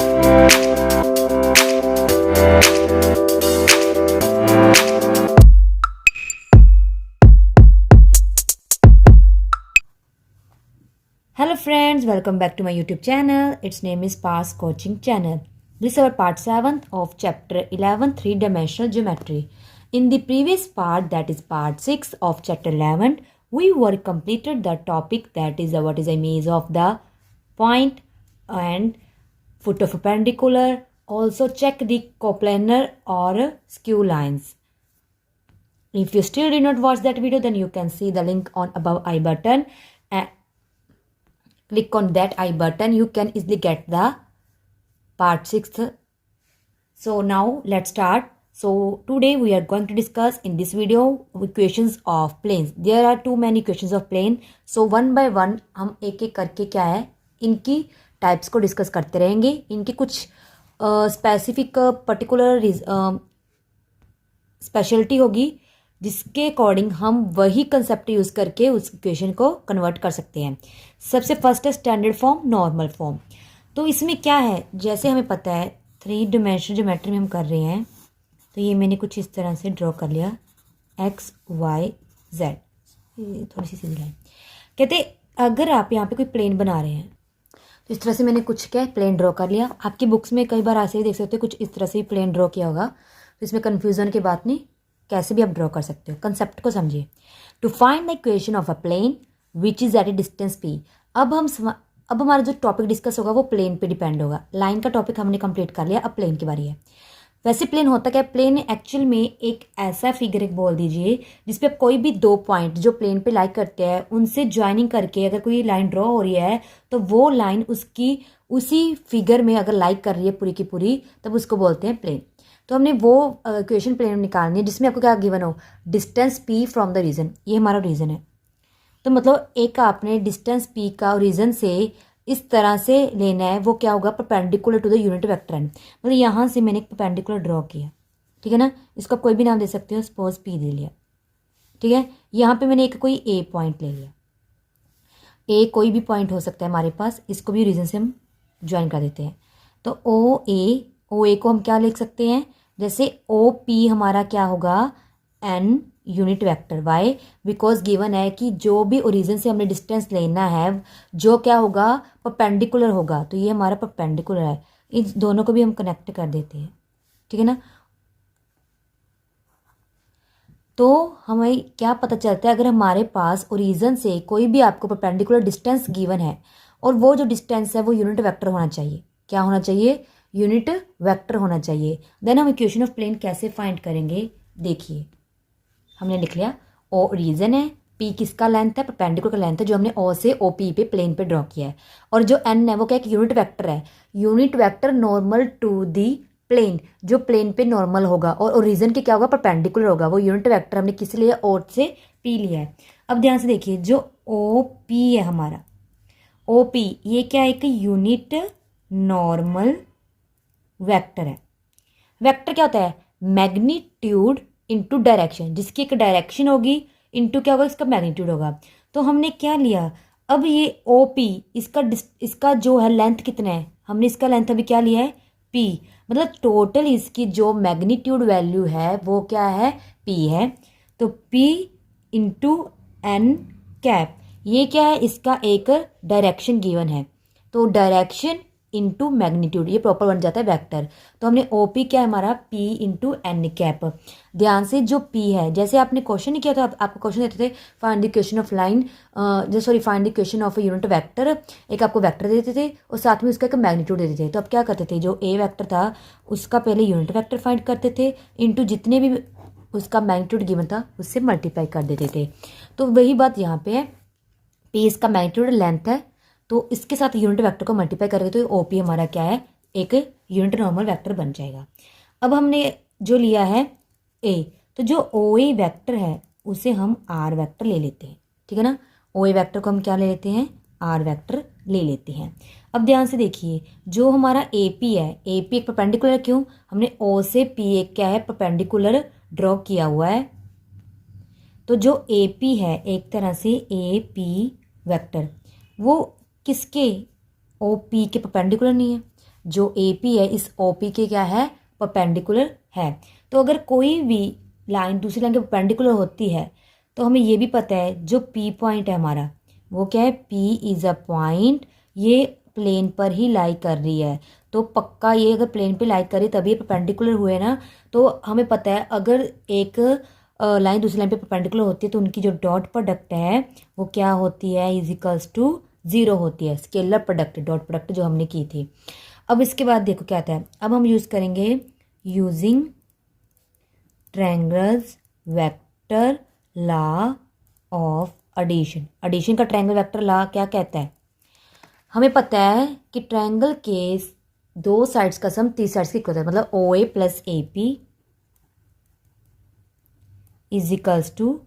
Hello friends, welcome back to my YouTube channel. Its name is Pars Coaching Channel. This is our part 7th of chapter 11, 3-dimensional geometry. In the previous part, that is part 6 of chapter 11, we were completed the topic that is what is the image of the point and foot of perpendicular. Also check the coplanar or skew lines. If you still did not watch that video, then you can see the link on above I button. Click on that I button. You can easily get the part 6th. So now let's start. So today we are going to discuss in this video equations of planes. There are too many equations of plane. So one by one हम एक एक करके क्या है इनकी types को discuss करते रहेंगे. इनकी कुछ स्पेसिफिक पर्टिकुलर स्पेशलिटी होगी जिसके अकॉर्डिंग हम वही कंसेप्ट यूज़ करके उस इक्वेशन को कन्वर्ट कर सकते हैं. सबसे फर्स्ट है स्टैंडर्ड फॉर्म, नॉर्मल फॉर्म. तो इसमें क्या है, जैसे हमें पता है 3-dimensional ज्योमेट्री में हम कर रहे हैं, तो ये मैंने कुछ इस तरह से ड्रॉ कर लिया x y z, थोड़ी सी सीधी लाइन. कहते अगर आप यहाँ पे कोई प्लेन बना रहे हैं तो इस तरह से मैंने कुछ क्या प्लेन ड्रॉ कर लिया. आपकी बुक्स में कई बार ऐसे ही देख सकते हो कुछ इस तरह से ही प्लेन ड्रॉ किया होगा. तो इसमें कन्फ्यूज़न की बात नहीं, कैसे भी आप ड्रॉ कर सकते हो. कंसेप्ट को समझिए. To find the equation of a plane which is at a distance p. अब हमारा जो टॉपिक डिस्कस होगा वो प्लेन पे डिपेंड होगा. लाइन का टॉपिक हमने कंप्लीट कर लिया, अब प्लेन की बारी है. वैसे प्लेन होता क्या है, प्लेन एक्चुअल में एक ऐसा फिगर एक बोल दीजिए जिसपे कोई भी दो पॉइंट जो प्लेन पे लाइक करते हैं उनसे ज्वाइनिंग करके अगर कोई लाइन ड्रॉ हो रही है तो वो लाइन उसकी उसी फिगर में अगर लाइक कर रही है पूरी की पूरी, तब उसको बोलते हैं प्लेन. तो हमने वो इक्वेशन प्लेन निकालनी है जिसमें आपको क्या गिवन हो, distance p from the region. ये हमारा रीजन है. तो मतलब एक आपने डिस्टेंस p का रीजन से इस तरह से लेना है, वो क्या होगा, perpendicular to the unit vector N. मतलब यहाँ से मैंने एक परपेंडिकुलर ड्रॉ किया, ठीक है ना. इसको आप कोई भी नाम दे सकते हो, सपोज p दे लिया, ठीक है. यहाँ पे मैंने एक कोई a पॉइंट ले लिया. a कोई भी पॉइंट हो सकता है हमारे पास, इसको भी रीजन से हम ज्वाइन कर देते हैं. तो ओ ए को हम क्या लिख सकते हैं, जैसे ओ पी हमारा क्या होगा, N unit vector. Why, because given है कि जो भी ओरिजिन से हमने डिस्टेंस लेना है जो क्या होगा, परपेंडिकुलर होगा. तो ये हमारा परपेंडिकुलर है. इन दोनों को भी हम कनेक्ट कर देते हैं, ठीक है ना. तो हमें क्या पता चलता है, अगर हमारे पास ओरिजिन से कोई भी आपको परपेंडिकुलर डिस्टेंस गिवन है और वो जो डिस्टेंस है वो यूनिट वेक्टर होना चाहिए. क्या होना चाहिए, यूनिट वेक्टर होना चाहिए. देन हम इक्वेशन ऑफ प्लेन कैसे फाइंड करेंगे, देखिए हमने लिख लिया ओ रीजन है, पी किसका लेंथ है, परपेंडिकुलर का लेंथ है जो हमने ओ से ओ पी पे प्लेन पे ड्रॉ किया है. और जो एन है वो क्या, एक यूनिट वेक्टर है. Unit vector normal to the plane, जो प्लेन पे नॉर्मल होगा और ओरिजिन के क्या होगा, परपेंडिकुलर होगा. वो यूनिट वेक्टर हमने किस लिया, ओ से पी लिया है. अब ध्यान से देखिए, जो ओ पी है हमारा, ओ पी ये क्या है, एक यूनिट नॉर्मल वेक्टर है. वेक्टर क्या होता है, मैग्नीट्यूड इनटू डायरेक्शन, जिसकी एक डायरेक्शन होगी इनटू क्या होगा, इसका मैग्नीट्यूड होगा. तो हमने क्या लिया, अब ये ओ पी इसका जो है लेंथ कितना है, हमने इसका लेंथ अभी क्या लिया है, p. मतलब टोटल इसकी जो मैग्नीट्यूड वैल्यू है वो क्या है, p है. तो p इंटू एन कैप, ये क्या है, इसका एक डायरेक्शन गिवन है. तो डायरेक्शन इंटू मैग्नीट्यूड, ये प्रॉपर बन जाता है वेक्टर. तो हमने ओ पी क्या है हमारा, p इंटू एन कैप. ध्यान से जो p है, जैसे आपने क्वेश्चन नहीं किया था, आपको क्वेश्चन देते थे find the equation of line, find the equation of unit vector. एक आपको वेक्टर देते थे और साथ में उसका एक मैग्नीट्यूड देते थे. तो अब क्या करते थे, जो a वेक्टर था उसका पहले यूनिट वेक्टर फाइंड करते थे, इंटू जितने भी उसका मैग्नीट्यूड गिवन था उससे मल्टीप्लाई कर देते थे. तो वही बात यहाँ पे है, p इसका मैग्नीट्यूड लेंथ है, तो इसके साथ यूनिट वेक्टर को मल्टीप्लाई करेंगे तो ओ पी हमारा क्या है, एक यूनिट नॉर्मल वेक्टर बन जाएगा. अब हमने जो लिया है ए, तो जो ओ ए वेक्टर है उसे हम आर वेक्टर ले लेते हैं, ठीक है ना. ओ ए वेक्टर को हम क्या ले लेते हैं, आर वेक्टर ले लेते हैं. अब ध्यान से देखिए, जो हमारा ए पी है, ए पी एक परपेंडिकुलर, क्यों, हमने ओ से पी एक क्या है, परपेंडिकुलर ड्रॉ किया हुआ है. तो जो ए पी है एक तरह से ए पी वेक्टर, वो किसके, ओ पी के परपेंडिकुलर नहीं है. जो ए पी है इस ओ पी के क्या है, परपेंडिकुलर है। तो अगर कोई भी लाइन दूसरी लाइन के परपेंडिकुलर होती है तो हमें ये भी पता है जो पी पॉइंट है हमारा वो क्या है, पी इज़ अ पॉइंट, ये प्लेन पर ही लाई कर रही है। तो पक्का ये अगर प्लेन पे लाई कर रही तभी परपेंडिकुलर हुए ना। तो हमें पता है अगर एक लाइन दूसरी लाइन पे परपेंडिकुलर होती है तो उनकी जो डॉट प्रोडक्ट है वो क्या होती है, इज इक्वल्स टू 0 होती है। स्केलर प्रोडक्ट, डॉट प्रोडक्ट जो हमने की थी। अब इसके बाद देखो क्या आता है, अब हम यूज़ करेंगे using triangles vector law of addition. Addition का ट्रायंगल वेक्टर लॉ क्या कहता है, हमें पता है कि ट्रायंगल के दो साइड्स का सम 3 साइड्स की इक्वल है, मतलब O A plus A P is equals to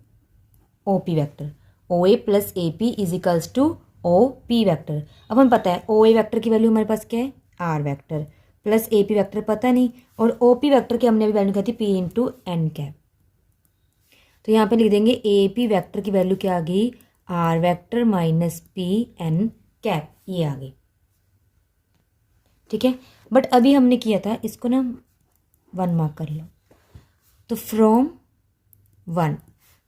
O P vector. O A plus A P is equals to O P vector. अब हमें पता है ओ ए वैक्टर की वैल्यू हमारे पास क्या है, R vector, plus A P vector पता नहीं, और ओ पी वैक्टर की हमने अभी वैल्यू निकाली थी पी इंटू एन कैप। तो यहाँ पे लिख देंगे ए पी वैक्टर की वैल्यू क्या आ गई, R vector minus P N cap, ये आ गई। ठीक है, बट अभी हमने किया था इसको ना 1 मार्क कर लो। तो फ्रॉम 1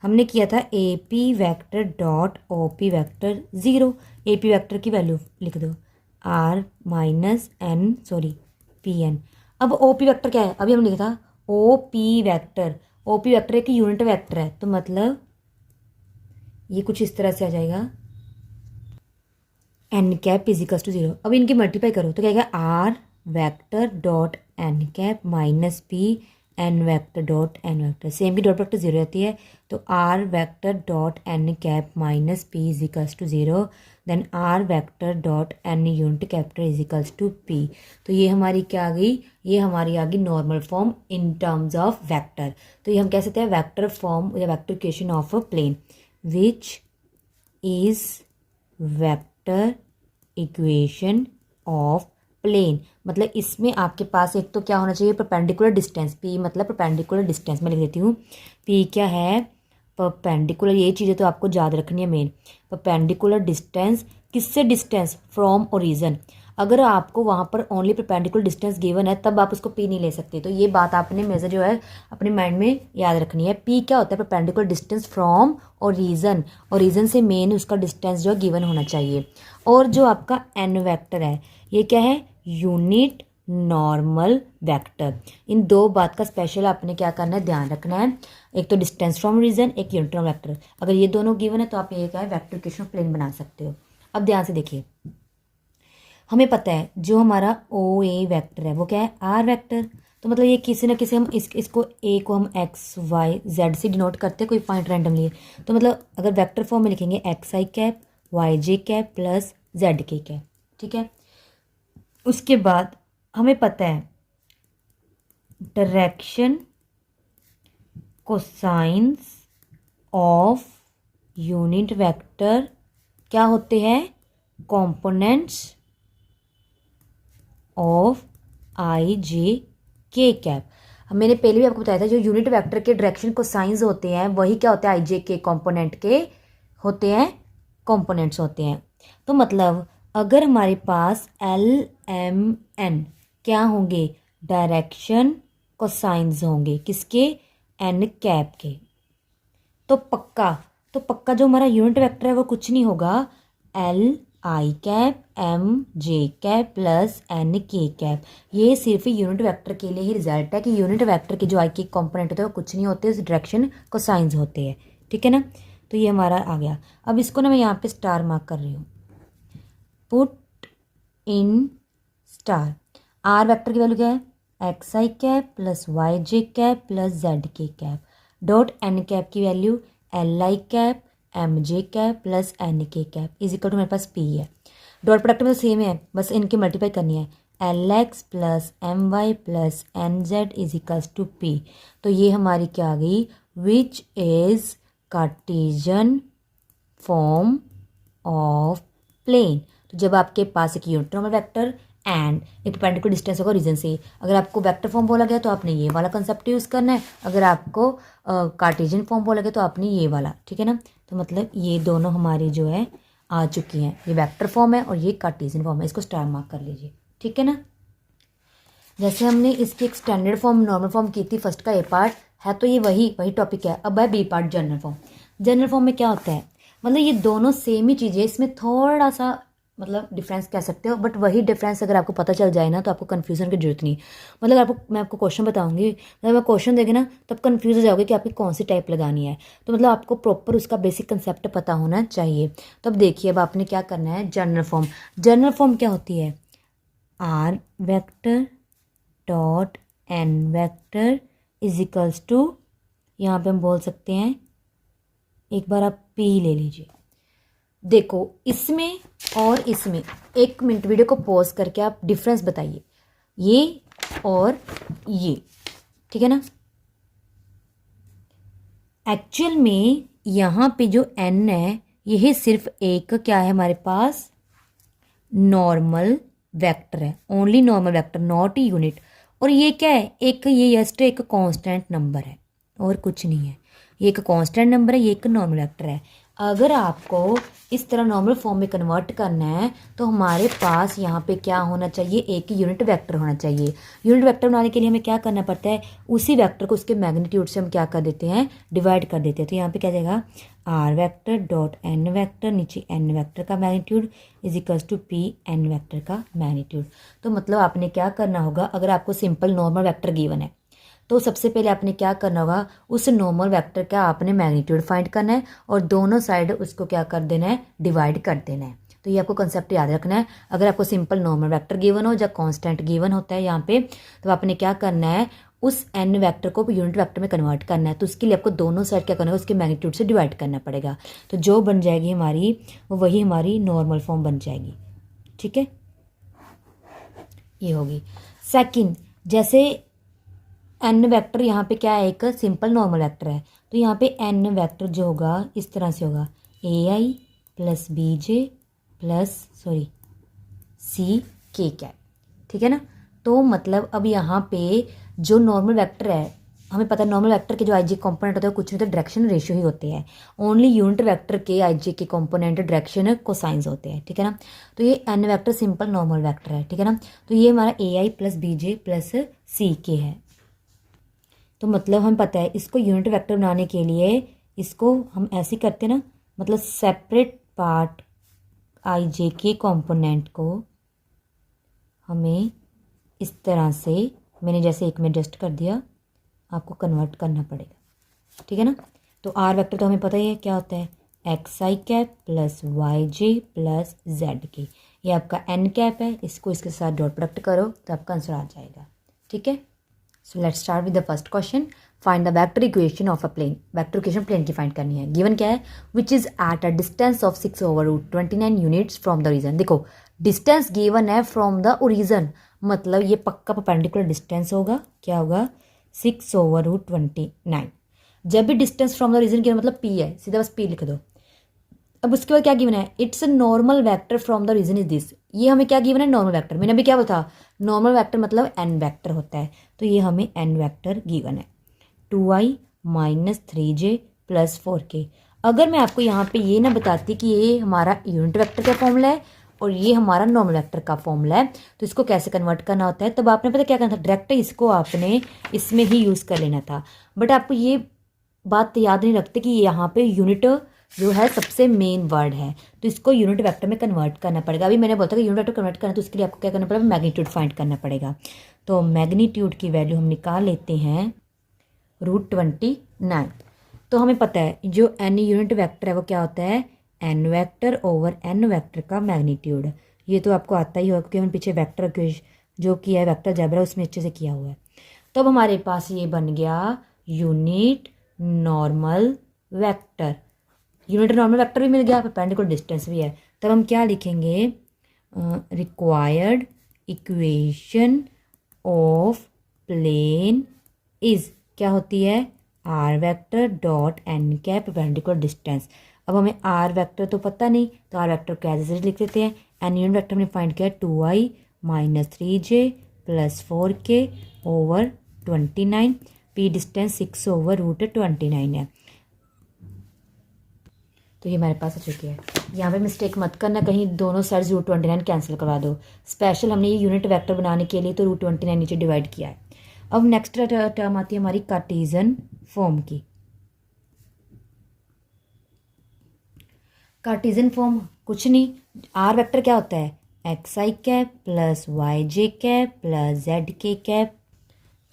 हमने किया था A P vector dot O P vector 0। A P vector की वैल्यू लिख दो R minus N, sorry P N. अब ओ पी वैक्टर क्या है, अभी हमने लिखा था O P vector. O P vector एक यूनिट वैक्टर है, तो मतलब ये कुछ इस तरह से आ जाएगा, एन कैप इजिकल्स टू 0। अब इनकी मल्टीप्लाई करो तो क्या आएगा, R vector dot N cap minus P N vector dot N vector. Same की डॉट प्रोडक्ट 0 रहती है, तो R vector dot N cap minus P equals to 0, then R vector dot N unit capital equals to P. तो ये हमारी क्या आ गई, ये हमारी आ गई normal form in terms of vector. तो ये हम कह सकते हैं वैक्टर फॉर्म या vector equation of a plane which is vector equation of plane. मतलब इसमें आपके पास एक तो क्या होना चाहिए, परपेंडिकुलर डिस्टेंस, पी मतलब परपेंडिकुलर डिस्टेंस। मैं लिख देती हूँ पी क्या है, परपेंडिकुलर, ये चीज़ें तो आपको याद रखनी है मेन। परपेंडिकुलर डिस्टेंस किससे, डिस्टेंस फ्रॉम ओरिजिन। अगर आपको वहाँ पर ओनली परपेंडिकुलर डिस्टेंस गिवन है तब आप उसको पी नहीं ले सकते। तो ये बात आपने मेजर जो है अपने माइंड में याद रखनी है। पी क्या होता है, perpendicular distance from origin. Origin से मेन उसका डिस्टेंस जो है गिवन होना चाहिए। और जो आपका एन वेक्टर है ये क्या है, यूनिट नॉर्मल वेक्टर। इन दो बात का स्पेशल आपने क्या करना है, ध्यान रखना है। एक तो डिस्टेंस फ्रॉम रीजन, एक यूनिट नॉर्मल वेक्टर। अगर ये दोनों गिवन है तो आप ये क्या है, वेक्टर इक्वेशन ऑफ प्लेन बना सकते हो। अब ध्यान से देखिए, हमें पता है जो हमारा ओ ए वैक्टर है वो क्या है, आर वैक्टर। तो मतलब ये किसी न किसी हम इसको ए को हम एक्स वाई जेड से डिनोट करते हैं, कोई पॉइंट रैंडमली। तो मतलब अगर वेक्टर फॉर्म में लिखेंगे एक्स आई कैप वाई जे कैप प्लस जेड के कैप। ठीक है, उसके बाद हमें पता है direction cosines of unit vector क्या होते हैं, कंपोनेंट्स ऑफ आई जे के कैप। मैंने पहले भी आपको बताया था जो यूनिट वेक्टर के डायरेक्शन कोसाइंस होते हैं वही क्या होते हैं, आई जे के कंपोनेंट के होते हैं, कंपोनेंट्स होते हैं। तो मतलब अगर हमारे पास एल एम एन क्या होंगे, डायरेक्शन कोसाइंस होंगे, किसके, एन कैप के। तो पक्का जो हमारा यूनिट वेक्टर है वो कुछ नहीं होगा, L I cap M J cap plus N K cap. ये सिर्फ यूनिट वेक्टर के लिए ही रिजल्ट है कि यूनिट वेक्टर के जो आई के कंपोनेंट होते हैं वो कुछ नहीं होते, डायरेक्शन कोसाइंस होते हैं। ठीक है ना, तो ये हमारा आ गया। अब इसको ना मैं यहाँ पे स्टार मार्क कर रही हूँ, put in star. R vector की वैल्यू क्या है, एक्स आई कैप प्लस वाई जे कैप प्लस जेड के कैप, डॉट एन कैप की value L I cap M J cap plus N K cap is equal to मेरे पास P है। Dot product में तो सेम है, बस इनकी मल्टीप्लाई करनी है, L X plus M Y plus N Z is equals to P. तो ये हमारी क्या आ गई, which is Cartesian form of plane. तो जब आपके पास एक यूनिट नॉर्मल वेक्टर एंड एक परपेंडिकुलर डिस्टेंस होगा रीजन से, अगर आपको वेक्टर फॉर्म बोला गया तो आपने ये वाला कंसेप्ट यूज़ करना है, अगर आपको कार्टेशियन फॉर्म बोला गया तो आपने ये वाला। ठीक है ना, तो मतलब ये दोनों हमारी जो है आ चुकी हैं, ये वेक्टर फॉर्म है और ये कार्टेशियन फॉर्म है। इसको स्टार मार्क कर लीजिए। ठीक है ना, जैसे हमने इसकी एक स्टैंडर्ड फॉर्म नॉर्मल फॉर्म की थी, फर्स्ट का ए पार्ट है, तो ये वही टॉपिक है। अब है B part general form. General form में क्या होता है, मतलब ये दोनों सेम ही चीज़ें, इसमें थोड़ा सा मतलब डिफरेंस कह सकते हो, बट वही डिफरेंस अगर आपको पता चल जाए ना तो आपको कन्फ्यूज़न की जरूरत नहीं। मतलब मैं आपको क्वेश्चन बताऊंगी, जब मैं क्वेश्चन देंगे ना तब कन्फ्यूज हो जाओगे कि आपकी कौन सी टाइप लगानी है। तो मतलब आपको प्रॉपर उसका बेसिक कंसेप्ट पता होना चाहिए। तो अब देखिए, अब आपने क्या करना है, जनरल फॉर्म। जनरल फॉर्म क्या होती है, are vector dot N vector is equals to, यहाँ पे हम बोल सकते हैं, एक बार आप पी ले लीजिए। देखो इसमें और इसमें, 1 मिनट वीडियो को पॉज करके आप डिफरेंस बताइए, ये और ये, ठीक है ना। एक्चुअल में यहाँ पे जो n है, यही सिर्फ एक क्या है हमारे पास, नॉर्मल वेक्टर है, only normal vector, not unit. और ये क्या है, एक ये जस्ट एक कांस्टेंट नंबर है और कुछ नहीं है। ये एक कांस्टेंट नंबर है, ये एक नॉर्मल वेक्टर है। अगर आपको इस तरह नॉर्मल फॉर्म में कन्वर्ट करना है तो हमारे पास यहाँ पे क्या होना चाहिए, एक यूनिट वेक्टर होना चाहिए। यूनिट वेक्टर बनाने के लिए हमें क्या करना पड़ता है, उसी वेक्टर को उसके मैग्नीट्यूड से हम क्या कर देते हैं, डिवाइड कर देते हैं। तो यहाँ पे क्या जाएगा, R vector dot N vector, नीचे एन वेक्टर का magnitude is equals to P N vector का मैग्नीट्यूड। तो मतलब आपने क्या करना होगा, अगर आपको सिंपल नॉर्मल वेक्टर गिवन है तो सबसे पहले आपने क्या करना होगा, उस नॉर्मल वेक्टर का आपने मैग्नीट्यूड फाइंड करना है और दोनों साइड उसको क्या कर देना है, डिवाइड कर देना है। तो ये आपको कंसेप्ट याद रखना है। अगर आपको सिंपल नॉर्मल वेक्टर गिवन हो या कांस्टेंट गिवन होता है यहाँ पे, तो आपने क्या करना है, उस एन वेक्टर को यूनिट वेक्टर में कन्वर्ट करना है। तो उसके लिए आपको दोनों साइड क्या करना है, उसके मैग्नीट्यूड से डिवाइड करना पड़ेगा। तो जो बन जाएगी हमारी, वो वही हमारी नॉर्मल फॉर्म बन जाएगी, ठीक है, ये होगी। सेकंड, जैसे एन वेक्टर यहाँ पे क्या है, एक सिंपल नॉर्मल वेक्टर है, तो यहाँ पे एन वेक्टर जो होगा इस तरह से होगा, ए I plus B J plus C के कैप, ठीक है ना। तो मतलब अब यहाँ पे जो नॉर्मल वेक्टर है, हमें पता है नॉर्मल वेक्टर के जो आई जे कॉम्पोनेंट होते हैं कुछ नहीं होते, डायरेक्शन रेशियो ही होते हैं। ओनली यूनिट वेक्टर के आई जे के कॉम्पोनेंट डायरेक्शन कोसाइंस होते हैं, ठीक है ना। तो ये N vector simple normal vector है, ठीक है ना। तो ये हमारा A I plus B J plus C K है। तो मतलब हमें पता है इसको यूनिट वेक्टर बनाने के लिए इसको हम ऐसे करते हैं ना, मतलब सेपरेट पार्ट आई जे के कॉम्पोनेंट को हमें इस तरह से, मैंने जैसे एक में एडजस्ट कर दिया, आपको कन्वर्ट करना पड़ेगा, ठीक है ना। तो आर वेक्टर तो हमें पता ही है क्या होता है, एक्स आई कैप प्लस वाई जे प्लस जेड के, ये आपका एन कैप है, इसको इसके साथ डॉट प्रोडक्ट करो तो आपका आंसर आ जाएगा, ठीक है। So let's start with the first question, find the vector equation of a plane. Vector equation plane की फाइंड करनी है। गिवन क्या है, which is at a distance of 6/√29 units from the origin. देखो डिस्टेंस गिवन है from the origin, मतलब ये पक्का परपेंडिकुलर डिस्टेंस होगा, क्या होगा, 6/√29। जब भी distance from the origin given मतलब पी है, सीधा बस पी लिख दो। अब उसके बाद क्या गिवन है, it's a normal vector from the region is this. ये हमें क्या गिवन है, नॉर्मल वेक्टर। मैंने अभी क्या बताया, नॉर्मल वेक्टर मतलब एन वेक्टर होता है, तो ये हमें एन वेक्टर गिवन है, 2i minus 3j plus 4k। अगर मैं आपको यहाँ पे ये ना बताती कि ये हमारा यूनिट वेक्टर का फॉर्मूला है और ये हमारा नॉर्मल वेक्टर का फॉर्मूला है, तो इसको कैसे कन्वर्ट करना होता है, तब आपने पता क्या करना था, डायरेक्ट इसको आपने इसमें ही यूज़ कर लेना था। बट आपको ये बात याद नहीं रखते कि यहाँ पे यूनिट जो है सबसे मेन वर्ड है, तो इसको यूनिट वेक्टर में कन्वर्ट करना पड़ेगा। अभी मैंने बोला था कि यूनिट वेक्टर कन्वर्ट करना, तो उसके लिए आपको क्या करना पड़ेगा, मैग्नीट्यूड फाइंड करना पड़ेगा। तो मैग्नीट्यूड की वैल्यू हम निकाल लेते हैं √29। तो हमें पता है जो एन यूनिट वेक्टर है वो क्या होता है, n vector over n vector का मैग्नीट्यूड। ये तो आपको आता ही होगा क्योंकि हमने पीछे वेक्टर जो किया है वेक्टर जैबरा उसमें अच्छे से किया हुआ है। तो अब हमारे पास ये बन गया unit normal vector. Unit normal vector भी मिल गया, परपेंडिकुलर डिस्टेंस भी है। तब हम क्या लिखेंगे, required equation of plane is क्या होती है, are vector dot N cap perpendicular distance. अब हमें आर वेक्टर तो पता नहीं, तो आर वेक्टर को ऐसे लिख देते हैं, एन यूनिट वेक्टर हमने फाइंड किया 2i minus 3j plus 4k over 29, P distance 6/√29 है। तो ये हमारे पास आ चुकी है। यहाँ पे मिस्टेक मत करना कहीं दोनों साइड्स √29 कैंसिल करवा दो। स्पेशल हमने ये यूनिट वेक्टर बनाने के लिए तो √29 नीचे डिवाइड किया है। अब नेक्स्ट टर्म आती है हमारी कार्टेशियन फॉर्म की। कार्टेशियन फॉर्म कुछ नहीं, आर वेक्टर क्या होता है, एक्स आई कैप प्लस वाई जे कैप प्लस जेड के कैप।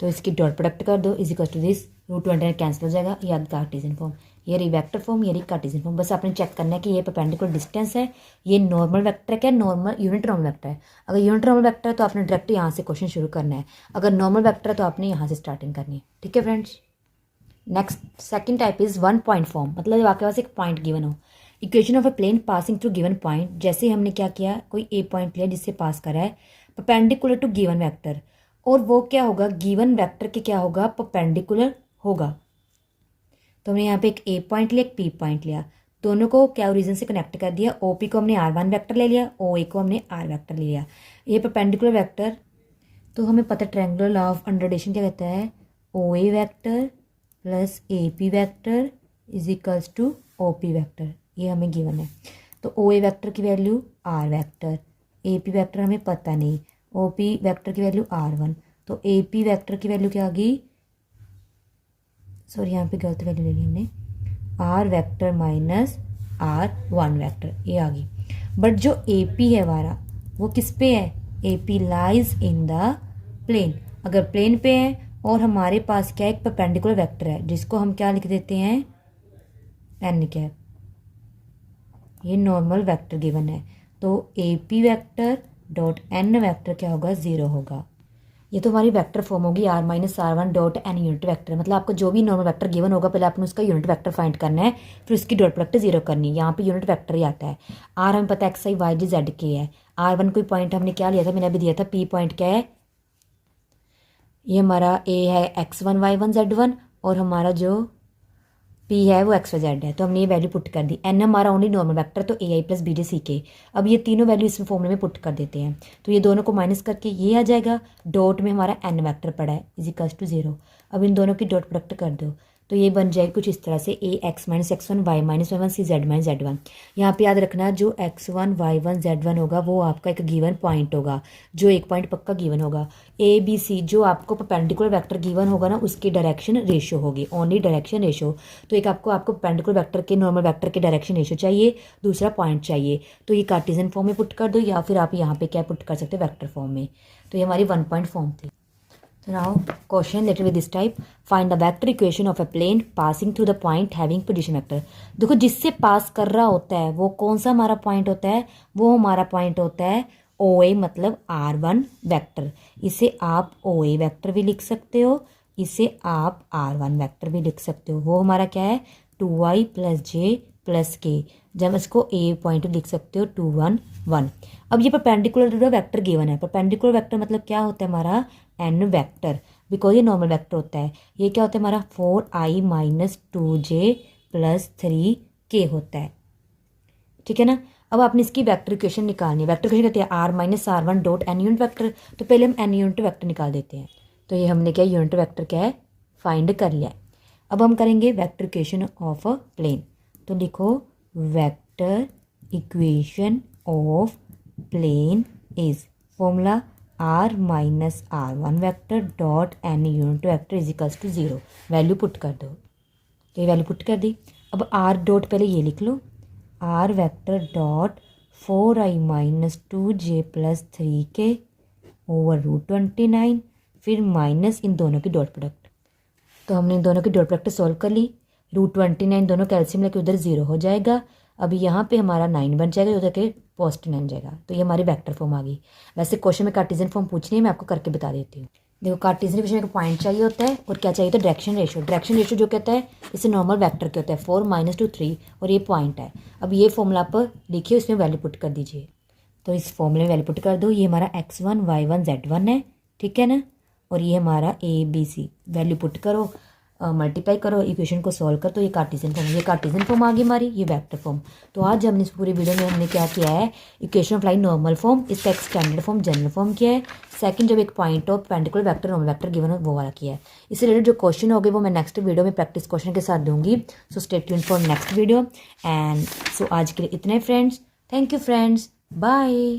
तो इसकी डॉट प्रोडक्ट कर दो is equal to this, √29 cancel हो जाएगा। ये कार्टेशियन फॉर्म, ये रही वेक्टर फॉर्म, ये रही कार्टेशियन फॉर्म। बस आपने चेक करना है कि ये परपेंडिकुलर डिस्टेंस है, ये नॉर्मल वेक्टर क्या है, नॉर्मल यूनिट नॉर्मल वेक्टर है। अगर यूनिट नॉर्मल वेक्टर है तो आपने डायरेक्ट यहाँ से क्वेश्चन शुरू करना है, अगर नॉर्मल वेक्टर है तो आपने यहाँ से स्टार्टिंग करनी है। ठीक है friends. Next second type is one point form, मतलब जब आपके पास एक पॉइंट गिवन हो, equation of a plane passing through given point. जैसे हमने क्या किया, कोई ए पॉइंट लिया जिससे पास करा है परपेंडिकुलर टू गिवन वेक्टर, और वो क्या होगा, गिवन वेक्टर के क्या होगा, परपेंडिकुलर होगा। तो हमने यहाँ पे एक ए पॉइंट लिया, एक पी पॉइंट लिया, दोनों को क्या ओरिजिन से कनेक्ट कर दिया। ओ पी को हमने R1 वेक्टर ले लिया, ओ ए को हमने R वेक्टर ले लिया। ये परपेंडिकुलर वेक्टर, तो हमें पता ट्रायंगुलर लॉ ऑफ अंडरडेशन क्या कहता है, O A vector plus A P vector is equals to O P vector. ये हमें गिवन है। तो ओ ए वैक्टर की value R vector, A P vector हमें पता नहीं, ओ पी वैक्टर की वैल्यू R1। तो ए पी वैक्टर की वैल्यू क्या आ गई, सॉरी यहाँ पे गलत वैल्यू ले ली हमने, R vector minus R1 vector, ये आ गई। बट जो ए पी है हमारा वो किस पे है, A P lies in the plane. अगर प्लेन पे है और हमारे पास क्या एक परपेंडिकुलर वेक्टर है जिसको हम क्या लिख देते हैं, एन कैप, ये नॉर्मल वेक्टर गिवन है। तो A P vector dot N vector क्या होगा, 0 होगा। ये तो हमारी वेक्टर फॉर्म होगी R-R1 dot N unit vector. मतलब आपको जो भी नॉर्मल वेक्टर गिवन होगा पहले आपने उसका यूनिट वेक्टर फाइंड करना है, फिर उसकी डॉट प्रोडक्ट 0 करनी है। यहाँ पे यूनिट वेक्टर ही आता है। आर हमें पता है एक्स आई वाई जी जेड के है। R1 कोई पॉइंट हमने क्या लिया था, मैंने अभी दिया था, पी पॉइंट क्या है, ये हमारा ए है X1 Y1 Z1, और हमारा जो पी है वो एक्स वाई जेड है। तो हमने ये वैल्यू पुट कर दी। एन हमारा ओनली नॉर्मल वेक्टर, तो ए आई प्लस बी जे सी के। अब ये तीनों वैल्यू इस फॉर्मूले में पुट कर देते हैं, तो ये दोनों को माइनस करके ये आ जाएगा। डॉट में हमारा एन वेक्टर पड़ा है इज इक्वल्स टू 0। अब इन दोनों की डॉट प्रोडक्ट कर दो, तो ये बन जाएगी कुछ इस तरह से, A X minus X1 Y minus Y1 C Z minus Z1। यहाँ पे याद रखना जो X1 Y1 Z1 होगा वो आपका एक गिवन पॉइंट होगा, जो एक पॉइंट पक्का गिवन होगा। ए बी सी जो आपको परपेंडिकुलर वेक्टर गिवन होगा ना, उसकी डायरेक्शन रेशियो होगी, ओनली डायरेक्शन रेशियो। तो एक आपको परपेंडिकुलर वेक्टर के नॉर्मल वेक्टर के डायरेक्शन रेशियो चाहिए, दूसरा पॉइंट चाहिए। तो ये कार्टेशियन फॉर्म में पुट कर दो, या फिर आप यहाँ पे क्या पुट कर सकते हो, वेक्टर फॉर्म में। तो ये हमारी वन पॉइंट फॉर्म थी। So now question related with this type, find the vector equation of a plane passing through the point having position vector। देखो जिससे पास कर रहा होता है वो कौन सा हमारा पॉइंट होता है, वो हमारा पॉइंट होता है ओ ए, मतलब R1 वेक्टर। इसे आप ओ ए वेक्टर भी लिख सकते हो, इसे आप R1 वेक्टर भी लिख सकते हो। वो हमारा क्या है, 2i प्लस जे प्लस के। जब इसको ए पॉइंट लिख सकते हो 2 1 1। अब ये परपेंडिकुलर वेक्टर गिवन है। परपेंडिकुलर वेक्टर मतलब क्या होता है हमारा, एन वेक्टर, बिकॉज ये नॉर्मल वेक्टर होता है। ये क्या होता है हमारा 4i minus 2j plus 3k होता है। ठीक है ना। अब आपने इसकी वेक्टर इक्वेशन निकालनी है। वेक्टर इक्वेशन कहते हैं R-R1 dot N unit vector. तो पहले हम एन यूनिट वेक्टर निकाल देते हैं। तो ये हमने क्या यूनिट वेक्टर क्या है फाइंड कर लिया है। अब हम करेंगे vector equation of a plane. तो लिखो vector equation of plane is formula R-R1 vector dot N unit vector is equals to 0। Value put कर दो, तो ये वैल्यू पुट कर दी। अब R डॉट पहले ये लिख लो, R vector dot 4i minus 2j plus 3k over √29, फिर माइनस इन दोनों की डॉट प्रोडक्ट। तो हमने इन दोनों की डॉट प्रोडक्ट सॉल्व कर ली। √29 दोनों कैल्शियम लेके उधर 0 हो जाएगा। अभी यहाँ पे हमारा 9 बन जाएगा, उधर के पॉजिटिव 9 जाएगा। तो ये हमारी वेक्टर फॉर्म आ गई। वैसे क्वेश्चन में कार्टेशियन फॉर्म पूछनी है, मैं आपको करके बता देती हूँ। देखो कार्टेशियन इक्वेशन में पॉइंट चाहिए होता है और क्या चाहिए होता है, डायरेक्शन रेशियो। डायरेक्शन रेशियो जो कहता है इसे नॉर्मल वेक्टर के होता है 4 माइनस 2 3, और ये पॉइंट है। अब ये फॉर्मूला पर लिखिए, इसमें वैल्यू पुट कर दीजिए। तो इस फॉर्मूले में वैल्यू पुट कर दो। ये हमारा X1 Y1 Z1 है, ठीक है ना। और ये हमारा A B C, value put करो। मल्टीप्लाई करो, इक्वेशन को सॉल्व कर, तो ये कार्टेशियन फॉर्म, ये कार्टेशियन फॉर्म आ गई हमारी, ये वेक्टर फॉर्म। तो आज हमने इस पूरी वीडियो में हमने क्या किया है, equation of line normal form, इसका एक स्टैंडर्ड फॉर्म जनरल फॉर्म किया है। सेकंड, जब एक point of perpendicular vector normal vector given हो वो वाला किया है। इससे रिलेटेड जो क्वेश्चन हो गए वो मैं नेक्स्ट वीडियो में प्रैक्टिस क्वेश्चन के साथ दूंगी। So stay tuned for next video. And so आज के लिए इतने friends, thank you friends, bye.